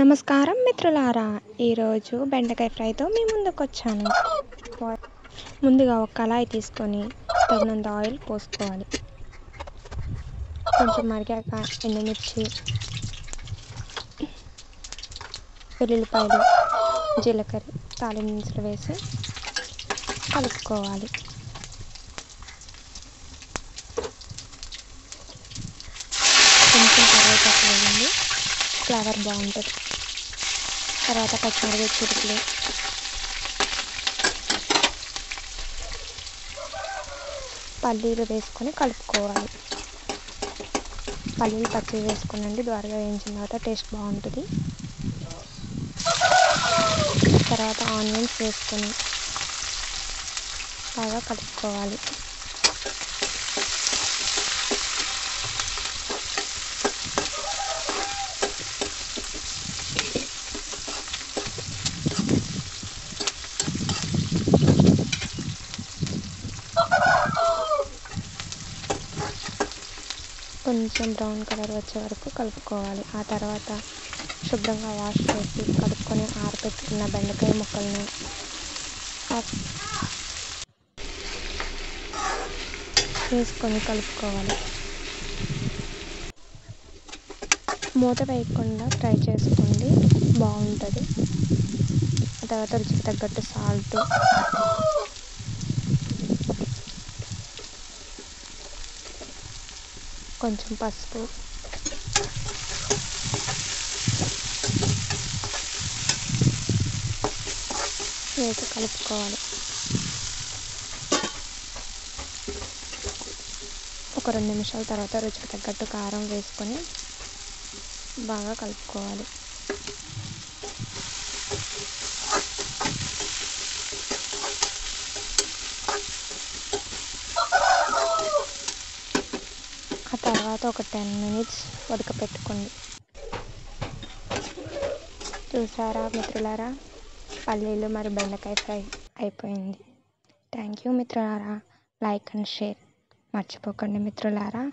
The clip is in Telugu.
నమస్కారం మిత్రులారా, ఈరోజు బెండకాయ ఫ్రైతో మీ ముందుకొచ్చాను. ముందుగా ఒక కళాయి తీసుకొని తగినంత ఆయిల్ పోసుకోవాలి. కొంచెం మరిగాక ఎండుమిర్చి, వెల్లుల్లిపాయలు, జీలకర్ర, తాలింపు దినుసులు వేసి కలుపుకోవాలి. కొంచెం కరివేపాకు వేయండి, ఫ్లేవర్ బాగుంటుంది. తర్వాత పచ్చిమిరపకాయ చిరుకులు, పల్లీలు వేసుకొని కలుపుకోవాలి. పల్లీలు పచ్చివి వేసుకోనండి, ద్వారగా వేయించిన తర్వాత టేస్ట్ బాగుంటుంది. తర్వాత ఆనియన్స్ వేసుకొని బాగా కలుపుకోవాలి. కొంచెం బ్రౌన్ కలర్ వచ్చే వరకు కలుపుకోవాలి. ఆ తర్వాత శుభ్రంగా వాష్ చేసి కడుక్కొని ఆరబెట్టుకున్న బెండకాయ ముక్కల్ని వేసుకొని కలుపుకోవాలి. మూత వేయకుండా ఫ్రై చేసుకోండి, బాగుంటుంది. ఆ తర్వాత రుచికి తగ్గట్టు సాల్ట్, కొంచెం పసుపు, వేసి కలుపుకోవాలి. ఒక 2 నిమిషాల తర్వాత రుచికి తగ్గట్టు కారం వేసుకొని బాగా కలుపుకోవాలి. ఆ తర్వాత ఒక 10 మినిట్స్ ఉడకపెట్టుకోండి. చూసారా మిత్రులారా, పల్లీలు మరి బెండకాయ ఫ్రై అయిపోయింది. థ్యాంక్ యూ మిత్రులారా. లైక్ అండ్ షేర్ మర్చిపోకండి మిత్రులారా.